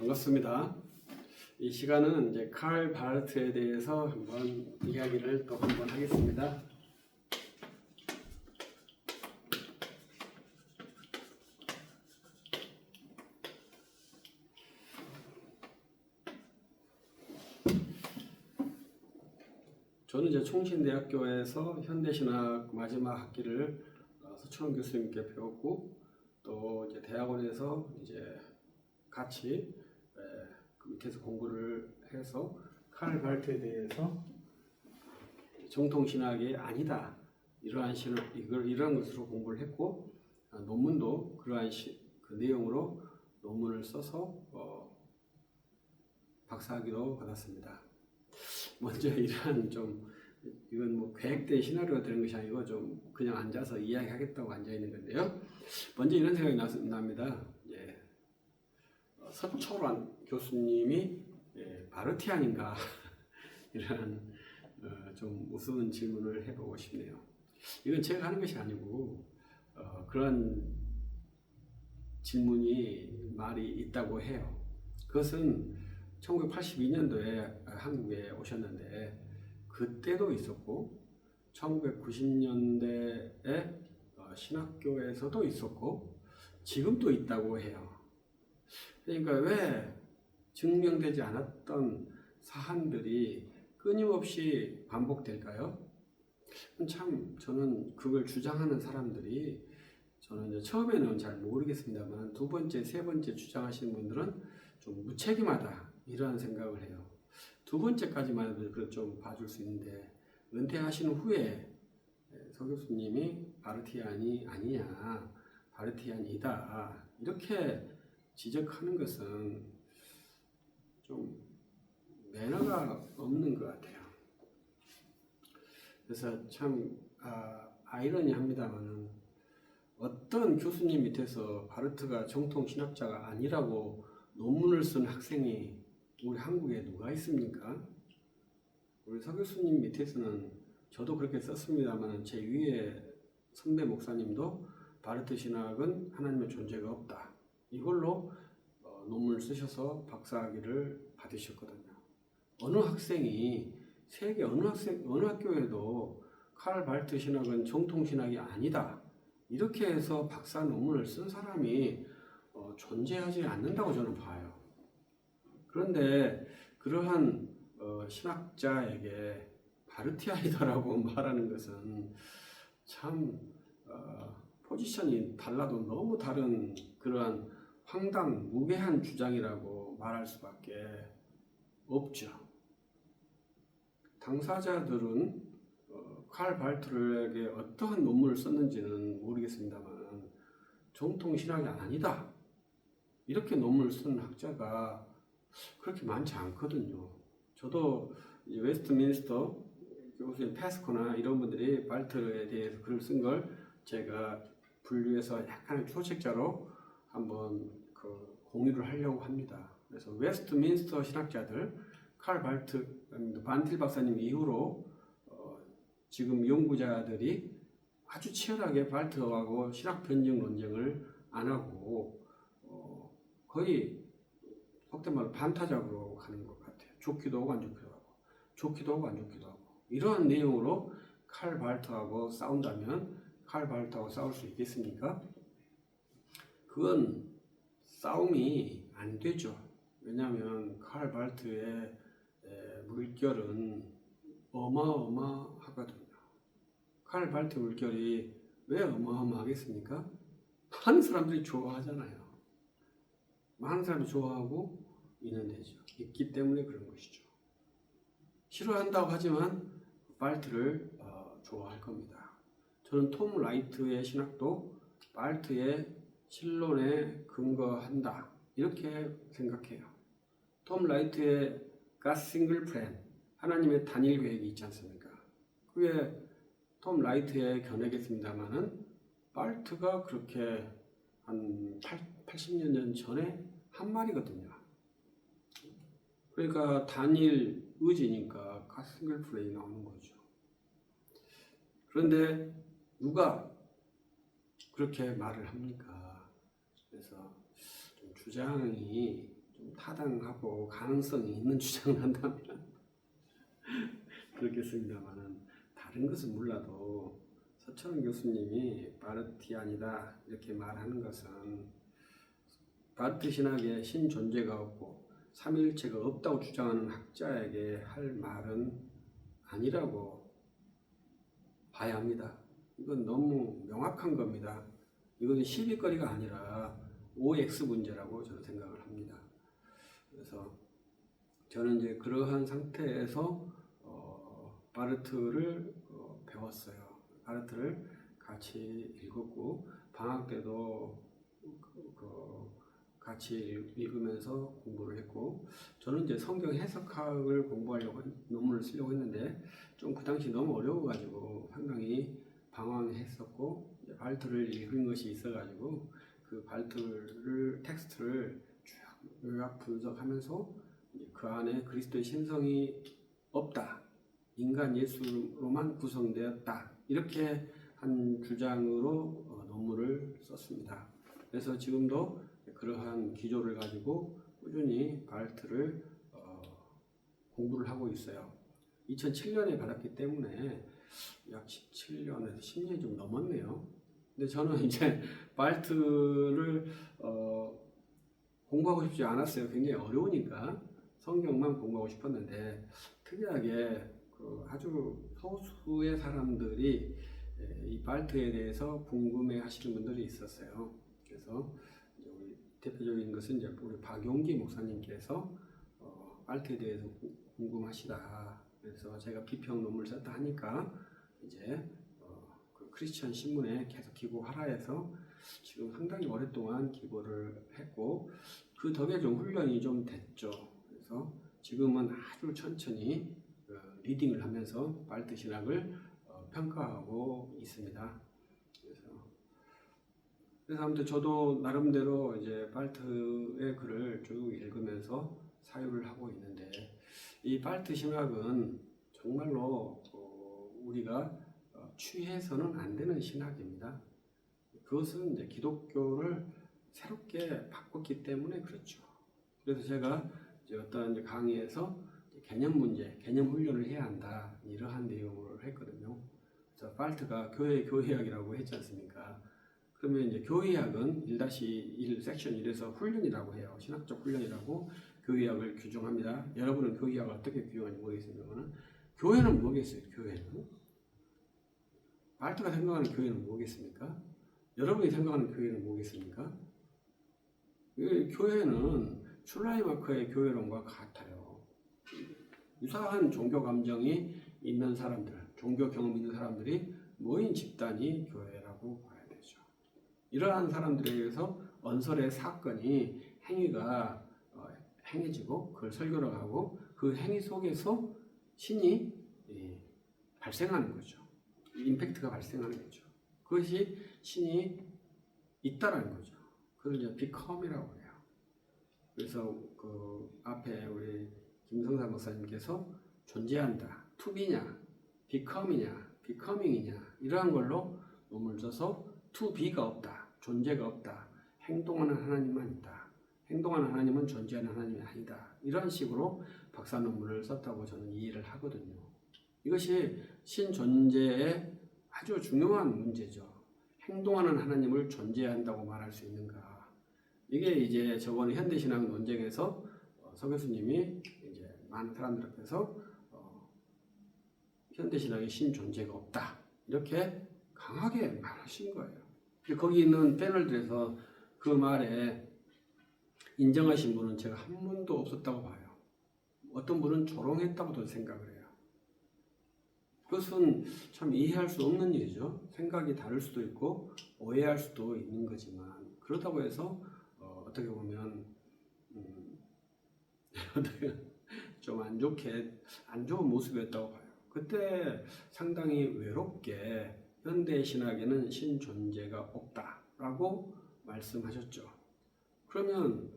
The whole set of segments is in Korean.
반갑습니다. 이 시간은 이제 칼 바르트에 대해서 한번 이야기를 또 한번 하겠습니다. 저는 이제 총신대학교에서 현대신학 마지막 학기를 서철원 교수님께 배웠고, 또 이제 대학원에서 이제 같이 그 밑에서 공부를 해서 칼 바르트에 대해서 정통 신학이 아니다, 이러한 것으로 공부를 했고, 논문도 그러한 그 내용으로 논문을 써서 박사학위도 받았습니다. 먼저 이러한 이건 뭐 계획된 시나리오가 되는 것이 아니고 좀 그냥 앉아서 이야기하겠다고 앉아 있는 건데요. 먼저 이런 생각이 납니다. 서철원 교수님이 바르티안인가 이런 좀 우스운 질문을 해보고 싶네요. 이건 제가 하는 것이 아니고 그런 질문이 말이 있다고 해요. 그것은 1982년도에 한국에 오셨는데 그때도 있었고, 1990년대에 신학교에서도 있었고, 지금도 있다고 해요. 그러니까 왜 증명되지 않았던 사안들이 끊임없이 반복될까요? 참 저는 그걸 주장하는 사람들이, 저는 이제 처음에는 잘 모르겠습니다만 두 번째, 세 번째 주장하시는 분들은 좀 무책임하다, 이런 생각을 해요. 두 번째까지만 해도 좀 봐줄 수 있는데, 은퇴하신 후에 서 교수님이 바르티안이 아니냐, 바르티안이다, 이렇게 지적하는 것은 좀 매너가 없는 것 같아요. 그래서 참 아이러니합니다만은, 어떤 교수님 밑에서 바르트가 정통 신학자가 아니라고 논문을 쓴 학생이 우리 한국에 누가 있습니까? 우리 서 교수님 밑에서는 저도 그렇게 썼습니다만, 제 위에 선배 목사님도 바르트 신학은 하나님의 존재가 없다, 이걸로 논문을 쓰셔서 박사학위를 받으셨거든요. 어느 학생이 세계 어느 학교에도 칼 바르트 신학은 정통 신학이 아니다, 이렇게 해서 박사 논문을 쓴 사람이 존재하지 않는다고 저는 봐요. 그런데 그러한 신학자에게 바르티안이다라고 말하는 것은 참 포지션이 달라도 너무 다른 그러한 무계한 주장이라고 말할 수밖에 없죠. 당사자들은 칼 바르트에게 어떠한 논문을 썼는지는 모르겠습니다만 정통 신학이 아니다, 이렇게 논문을 쓴 학자가 그렇게 많지 않거든요. 저도 웨스트민스터 교수의 패스코나 이런 분들이 바르트에 대해서 글을 쓴 걸 제가 분류해서 약간의 초책자로 한번 공유를 하려고 합니다. 그래서 웨스트민스터 신학자들, 칼 바르트, 반틸 박사님 이후로 지금 연구자들이 아주 치열하게 바르트하고 신학 변증 논쟁을 안 하고 거의 속된 말로 반타작으로 가는 것 같아요. 좋기도 하고 안 좋기도 하고, 좋기도 하고 안 좋기도 하고, 이러한 내용으로 칼 바르트하고 싸운다면 칼 바르트하고 싸울 수 있겠습니까? 그건 싸움이 안 되죠. 왜냐하면 칼 바르트의 물결은 어마어마하거든요. 칼 바르트 물결이 왜 어마어마하겠습니까? 많은 사람들이 좋아하잖아요. 많은 사람이 좋아하고 있기 때문에 그런 것이죠. 싫어한다고 하지만 바르트를 좋아할 겁니다. 저는 톰 라이트의 신학도 바르트의 신론에 근거한다, 이렇게 생각해요. 톰 라이트의 God Single Plan, 하나님의 단일 계획이 있지 않습니까? 그게 톰 라이트의 견해겠습니다만은 바르트가 그렇게 한 80년 전에 한 말이거든요. 그러니까 단일 의지니까 God Single Plan이 나오는 거죠. 그런데 누가 그렇게 말을 합니까? 그래서 좀 주장이 좀 타당하고 가능성이 있는 주장을 한다면 그렇겠습니다만은 다른 것은 몰라도 서철원 교수님이 바르티안이다 이렇게 말하는 것은 바르트 신학에 신존재가 없고 삼위일체가 없다고 주장하는 학자에게 할 말은 아니라고 봐야 합니다. 이건 너무 명확한 겁니다. 이건 시비거리가 아니라 OX 문제라고 저는 생각을 합니다. 그래서 저는 이제 그러한 상태에서 바르트를 배웠어요. 바르트를 같이 읽었고 방학 때도 같이 읽으면서 공부를 했고 저는 이제 성경 해석학을 공부하려고 논문을 쓰려고 했는데 좀 그 당시 너무 어려워가지고 상당히 방황했었고 바르트를 읽은 것이 있어가지고 그 바르트를 텍스트를 쭉 요약 분석하면서 그 안에 그리스도의 신성이 없다. 인간 예수로만 구성되었다. 이렇게 한 주장으로 논문을 썼습니다. 그래서 지금도 그러한 기조를 가지고 꾸준히 바르트를 공부를 하고 있어요. 2007년에 받았기 때문에 약 17년에서 10년이 좀 넘었네요. 근데 저는 이제 바르트를 공부하고 싶지 않았어요. 굉장히 어려우니까 성경만 공부하고 싶었는데 특이하게 아주 소수의 사람들이 이 바르트에 대해서 궁금해 하시는 분들이 있었어요. 그래서 우리 대표적인 것은 이제 우리 박용기 목사님께서 바르트에 대해서 궁금하시다. 그래서 제가 비평 논문을 썼다 하니까 이제 그 크리스천 신문에 계속 기고하라 해서 지금 상당히 오랫동안 기고를 했고 그 덕에 좀 훈련이 좀 됐죠. 그래서 지금은 아주 천천히 리딩을 하면서 바르트 신학을 평가하고 있습니다. 그래서 아무튼 저도 나름대로 이제 바르트의 글을 쭉 읽으면서 사유를 하고 있는데 이 바르트 신학은 정말로 우리가 취해서는 안 되는 신학입니다. 그것은 이제 기독교를 새롭게 바꿨기 때문에 그렇죠. 그래서 제가 이제 어떤 이제 강의에서 개념 문제, 개념 훈련을 해야 한다 이러한 내용을 했거든요. 그래서 바르트가 교회학이라고 했지 않습니까? 그러면 이제 교회학은 1-1 섹션 1에서 훈련이라고 해요. 신학적 훈련이라고 교회학을 규정합니다. 여러분은 교회학을 어떻게 규정하는지 모르겠습니다만 교회는 뭐겠어요? 교회는 바르트가 생각하는 교회는 뭐겠습니까? 여러분이 생각하는 교회는 뭐겠습니까? 교회는 슐라이마커의 교회론과 같아요. 유사한 종교 감정이 있는 사람들, 종교 경험 있는 사람들이 모인 집단이 교회라고 봐야 되죠. 이러한 사람들에 의해서 언설의 사건이 행위가 행해지고 그걸 설교를 하고 그 행위 속에서 신이 발생하는 거죠. 임팩트가 발생하는 거죠. 그것이 신이 있다라는 거죠. 그걸 이제 become이라고 해요. 그래서 그 앞에 우리 김성사 목사님께서 존재한다, to be냐, become이냐, becoming이냐 이러한 걸로 논문을 써서 to be가 없다, 존재가 없다, 행동하는 하나님만 있다, 행동하는 하나님은 존재하는 하나님이 아니다. 이런 식으로 박사 논문을 썼다고 저는 이해를 하거든요. 이것이 신존재의 아주 중요한 문제죠. 행동하는 하나님을 존재한다고 말할 수 있는가? 이게 이제 저번 현대신학 논쟁에서 서 교수님이 이제 많은 사람들 앞에서 현대신학의 신존재가 없다 이렇게 강하게 말하신 거예요. 거기 있는 패널들에서 그 말에 인정하신 분은 제가 한 분도 없었다고 봐요. 어떤 분은 조롱했다고도 생각을 해요. 그것은 참 이해할 수 없는 일이죠. 생각이 다를 수도 있고 오해할 수도 있는 거지만 그렇다고 해서 어떻게 보면 좀 안 좋은 모습이었다고 봐요. 그때 상당히 외롭게 현대 신학에는 신존재가 없다라고 말씀하셨죠. 그러면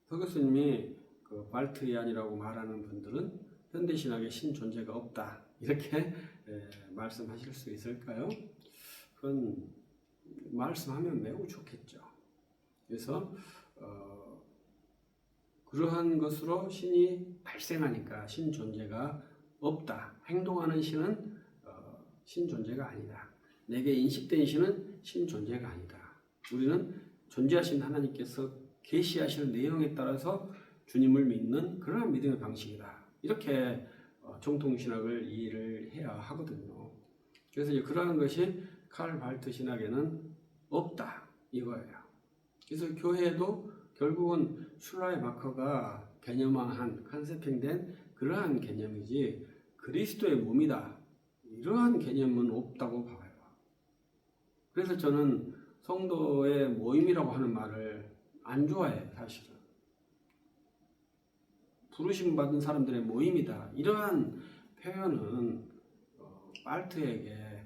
서 교수님이 그 바르트이안이라고 말하는 분들은 현대 신학에 신존재가 없다 이렇게 말씀하실 수 있을까요? 그건 말씀하면 매우 좋겠죠. 그래서 그러한 것으로 신이 발생하니까 신 존재가 없다. 행동하는 신은 신 존재가 아니다. 내게 인식된 신은 신 존재가 아니다. 우리는 존재하신 하나님께서 계시하시는 내용에 따라서 주님을 믿는 그러한 믿음의 방식이다. 이렇게 정통신학을 이해를 해야 하거든요. 그래서 이제 그러한 것이 칼 발트 신학에는 없다 이거예요. 그래서 교회도 결국은 슐라이마커가 개념화한 컨셉핑된 그러한 개념이지 그리스도의 몸이다 이러한 개념은 없다고 봐요. 그래서 저는 성도의 모임이라고 하는 말을 안 좋아해요. 사실은 부르심 받은 사람들의 모임이다 이러한 표현은 발트에게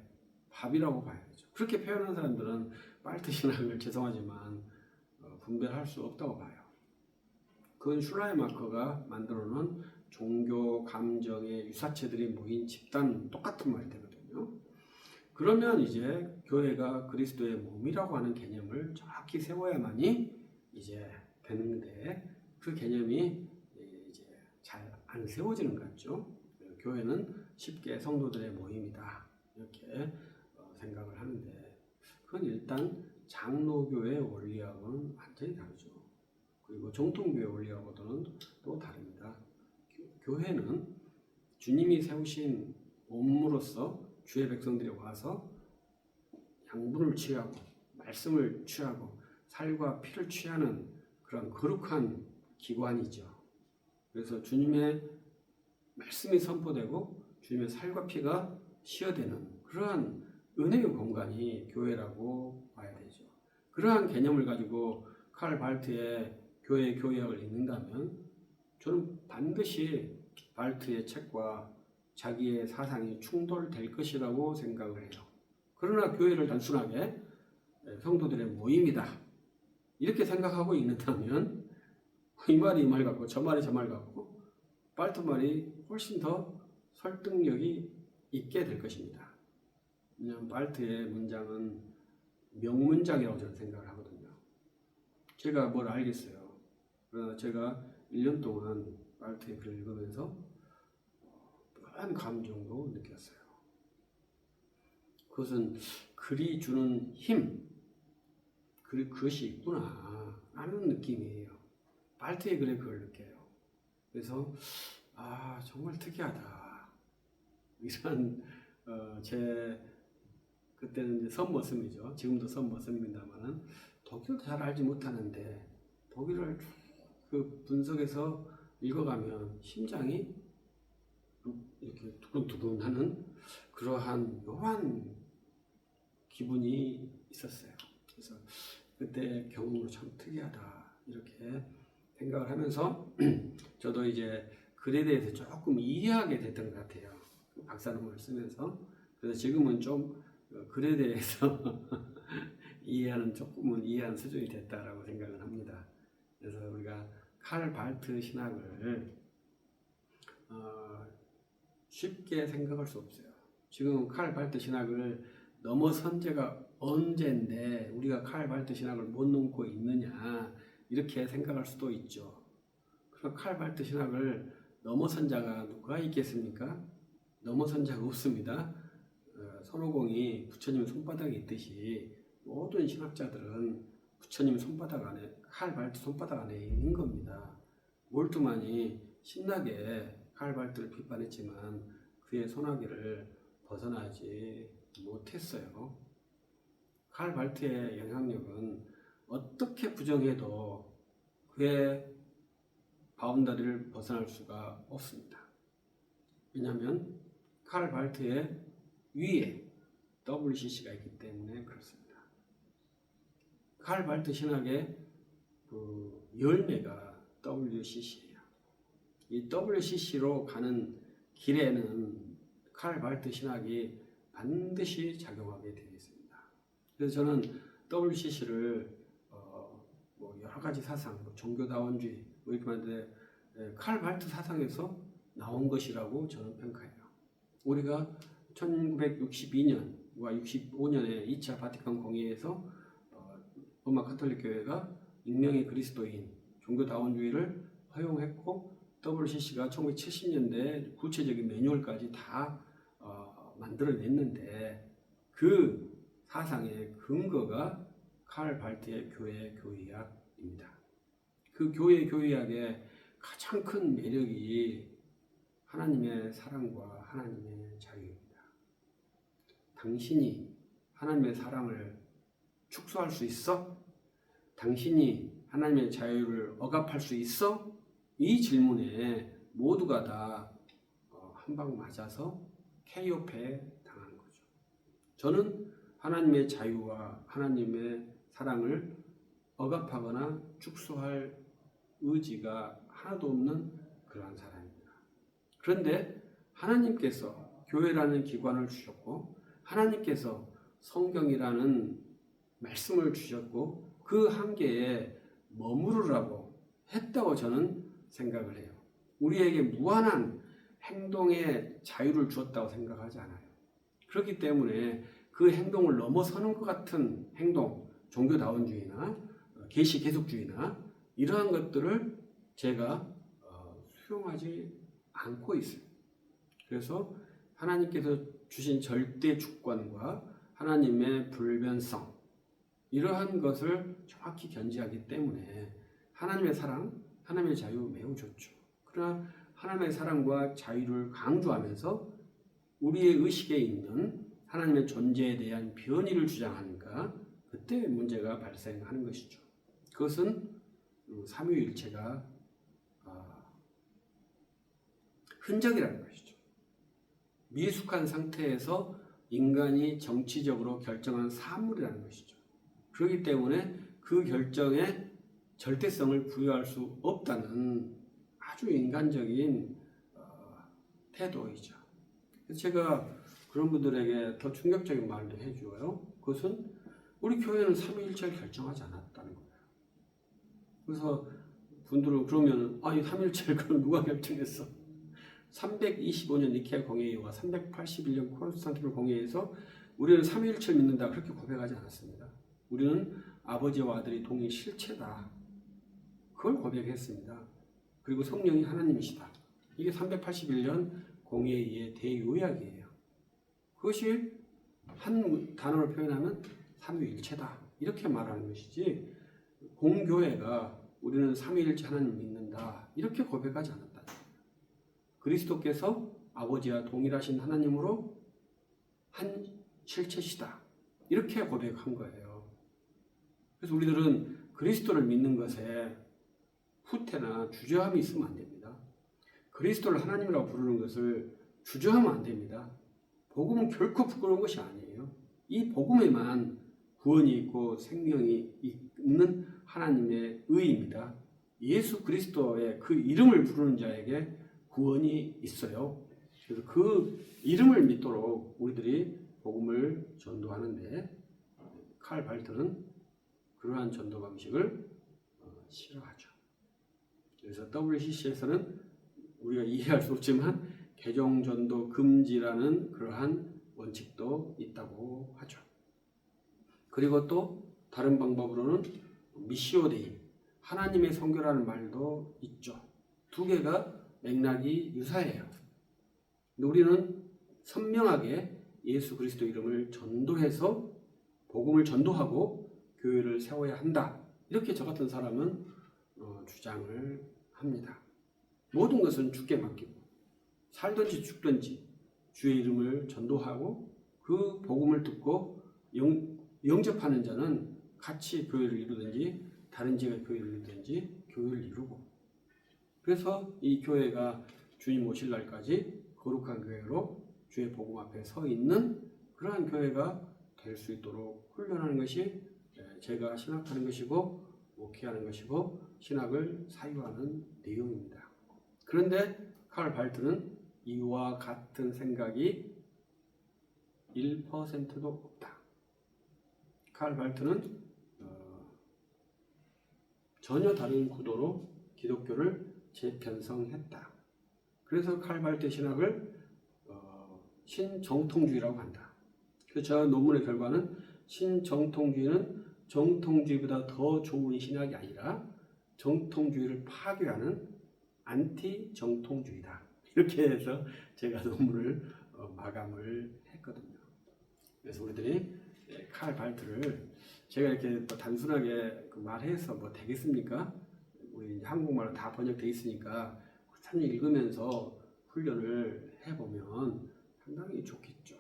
밥이라고 봐야죠. 그렇게 표현하는 사람들은 발트 신학을 죄송하지만 분별할 수 없다고 봐요. 그건 슐라이마커가 만들어 놓은 종교 감정의 유사체들이 모인 집단 똑같은 말 되거든요. 그러면 이제 교회가 그리스도의 몸이라고 하는 개념을 정확히 세워야만이 이제 되는데 그 개념이 이제 잘 안 세워지는 것 같죠. 교회는 쉽게 성도들의 모임이다 이렇게 생각을 하는데 그건 일단 장로교의 원리하고는 완전히 다르죠. 그리고 정통교의 원리하고는 또 다릅니다. 교회는 주님이 세우신 몸으로서 주의 백성들이 와서 양분을 취하고 말씀을 취하고 살과 피를 취하는 그런 거룩한 기관이죠. 그래서 주님의 말씀이 선포되고 주님의 살과 피가 시어되는 그러한 은혜의 공간이 교회라고 봐야 되죠. 그러한 개념을 가지고 칼 발트의 교회 교역을 읽는다면 저는 반드시 발트의 책과 자기의 사상이 충돌될 것이라고 생각을 해요. 그러나 교회를 단순하게 성도들의 모임이다 이렇게 생각하고 읽는다면 이 말이 이 말 같고 저 말이 저 말 같고 발트 말이 훨씬 더 설득력이 있게 될 것입니다. 왜냐하면 발트의 문장은 명문장이라고 저는 생각을 하거든요. 제가 뭘 알겠어요. 그러나 제가 1년 동안 발트의 글을 읽으면서 묘한 감정도 느꼈어요. 그것은 글이 주는 힘, 그것이 있구나 라는 느낌이에요. 발트의 글에 그걸 느껴요. 그래서 정말 특이하다. 이런 제 그때는 이제 선머슴이죠. 지금도 선머슴입니다만은 독일도 잘 알지 못하는데 독일을 그 분석해서 읽어가면 심장이 이렇게 두근두근하는 그러한 묘한 기분이 있었어요. 그래서 그때 경험으로 참 특이하다 이렇게 생각을 하면서 저도 이제 글에 대해서 조금 이해하게 됐던 것 같아요. 박사론문을 쓰면서. 그래서 지금은 좀 글에 대해서 조금은 이해하는 수준이 됐다라고 생각을 합니다. 그래서 우리가 칼 발트 신학을 쉽게 생각할 수 없어요. 지금 칼 발트 신학을 넘어선 지가 언젠데 우리가 칼 발트 신학을 못 넘고 있느냐 이렇게 생각할 수도 있죠. 그럼 칼 발트 신학을 넘어선 자가 누가 있겠습니까? 넘어선 자가 없습니다. 손오공이 부처님 손바닥에 있듯이 모든 신학자들은 부처님 손바닥 안에 칼 발트 손바닥 안에 있는 겁니다. 몰트만이 신나게 칼 발트를 비판했지만 그의 손아귀를 벗어나지 못했어요. 칼 발트의 영향력은 어떻게 부정해도 그의 바운다리를 벗어날 수가 없습니다. 왜냐하면 칼 발트의 위에 WCC가 있기 때문에 그렇습니다. 칼 발트 신학의 그 열매가 WCC예요. 이 WCC로 가는 길에는 칼 발트 신학이 반드시 작용하게 되어 있습니다. 그래서 저는 WCC를 여러 가지 사상, 종교다원주의 이렇게 하는데 칼 발트 사상에서 나온 것이라고 저는 평가해요. 우리가 1962년과 65년에 2차 바티칸 공의회에서 로마 카톨릭 교회가 익명의 그리스도인 종교다원주의를 허용했고 WCC가 1970년대 구체적인 매뉴얼까지 다 만들어냈는데 그 사상의 근거가 칼 발트의 교회 교의학입니다. 그 교회 교의학의 가장 큰 매력이 하나님의 사랑과 하나님의 자유입니다. 당신이 하나님의 사랑을 축소할 수 있어? 당신이 하나님의 자유를 억압할 수 있어? 이 질문에 모두가 다 한 방 맞아서 KO패에 당한 거죠. 저는 하나님의 자유와 하나님의 사랑을 억압하거나 축소할 의지가 하나도 없는 그러한 사람입니다. 그런데 하나님께서 교회라는 기관을 주셨고 하나님께서 성경이라는 말씀을 주셨고 그 한계에 머무르라고 했다고 저는 생각을 해요. 우리에게 무한한 행동의 자유를 주었다고 생각하지 않아요. 그렇기 때문에 그 행동을 넘어서는 것 같은 행동, 종교다원주의나 계시 계속주의나 이러한 것들을 제가 수용하지 않고 있어요. 그래서 하나님께서 주신 절대 주권과 하나님의 불변성 이러한 것을 정확히 견지하기 때문에 하나님의 사랑, 하나님의 자유 매우 좋죠. 그러나 하나님의 사랑과 자유를 강조하면서 우리의 의식에 있는 하나님의 존재에 대한 변의를 주장하니까 그때 문제가 발생하는 것이죠. 그것은 삼위일체가 흔적이라는 것이죠. 미숙한 상태에서 인간이 정치적으로 결정한 사물이라는 것이죠. 그렇기 때문에 그 결정에 절대성을 부여할 수 없다는 아주 인간적인 태도이죠. 그래서 제가 그런 분들에게 더 충격적인 말도 해줘요. 그것은 우리 교회는 삼위일체를 결정하지 않았다는 거예요. 그래서 분들은 그러면 이 삼위일체를 그럼 누가 결정했어? 325년 니케아 공회의와 381년 콘스탄티노 공회의에서 우리는 삼위일체를 믿는다 그렇게 고백하지 않았습니다. 우리는 아버지와 아들이 동일 실체다. 그걸 고백했습니다. 그리고 성령이 하나님이시다. 이게 381년 공회의의 대요약이에요. 그것이 한 단어로 표현하면 삼위일체다. 이렇게 말하는 것이지 공교회가 우리는 삼위일체 하나님을 믿는다. 이렇게 고백하지 않았다. 그리스도께서 아버지와 동일하신 하나님으로 한 실체시다. 이렇게 고백한 거예요. 그래서 우리들은 그리스도를 믿는 것에 후퇴나 주저함이 있으면 안 됩니다. 그리스도를 하나님이라고 부르는 것을 주저하면 안 됩니다. 복음은 결코 부끄러운 것이 아니에요. 이 복음에만 구원이 있고 생명이 있는 하나님의 의입니다. 예수 그리스도의 그 이름을 부르는 자에게 구원이 있어요. 그래서 그 이름을 믿도록 우리들이 복음을 전도하는데 칼 발트는 그러한 전도 방식을 싫어하죠. 그래서 WCC에서는 우리가 이해할 수 없지만 개종전도 금지라는 그러한 원칙도 있다고 하죠. 그리고 또 다른 방법으로는 미시오 데이, 하나님의 선교라는 말도 있죠. 두 개가 맥락이 유사해요. 우리는 선명하게 예수 그리스도 이름을 전도해서 복음을 전도하고 교회를 세워야 한다. 이렇게 저 같은 사람은 주장을 합니다. 모든 것은 주께 맡기고 살든지 죽든지 주의 이름을 전도하고 그 복음을 듣고 영접하는 자는 같이 교회를 이루든지 다른 지역의 교회를 이루든지 교회를 이루고, 그래서 이 교회가 주님 오실 날까지 거룩한 교회로 주의 복음 앞에 서 있는 그러한 교회가 될 수 있도록 훈련하는 것이 제가 신학하는 것이고 목회하는 것이고 신학을 사유하는 내용입니다. 그런데 칼 발트는 이와 같은 생각이 1%도 없다. 칼 발트는 전혀 다른 구도로 기독교를 재편성했다. 그래서 칼 발트 신학을 신정통주의라고 한다. 그래서 저 논문의 결과는 신정통주의는 정통주의보다 더 좋은 신학이 아니라 정통주의를 파괴하는 안티 정통주의다. 이렇게 해서 제가 논문을 마감을 했거든요. 그래서 우리들이 칼 발트를 제가 이렇게 또 단순하게 말해서 뭐 되겠습니까? 우리 한국말로 다 번역돼 있으니까 꾸준히 읽으면서 훈련을 해보면 상당히 좋겠죠.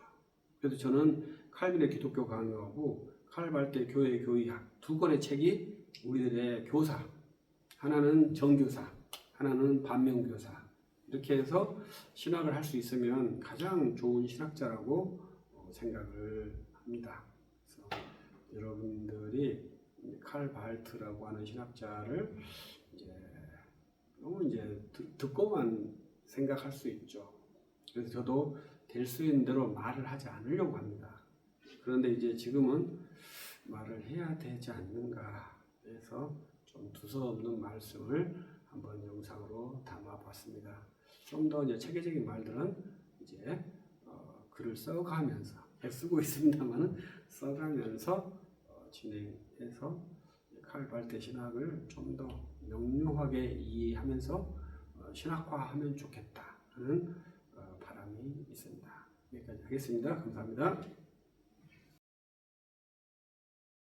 그래서 저는 칼빈의 기독교 강요하고 칼 발트 교회 교의학 두 권의 책이 우리들의 교사, 하나는 정교사, 하나는 반면교사, 이렇게 해서 신학을 할 수 있으면 가장 좋은 신학자라고 생각을 합니다. 그래서 여러분들이 칼 발트라고 하는 신학자를 너무 듣고만 생각할 수 있죠. 그래서 저도 될 수 있는 대로 말을 하지 않으려고 합니다. 그런데 이제 지금은 말을 해야 되지 않는가 해서 좀 두서없는 말씀을 한번 영상으로 담아봤습니다. 좀 더 이제 체계적인 말들은 이제 글을 써가면서 쓰고 있습니다만은 써가면서 진행해서 칼 발트 신학을 좀 더 명료하게 이해하면서 신학화하면 좋겠다 하는 바람이 있습니다. 여기까지 하겠습니다. 감사합니다.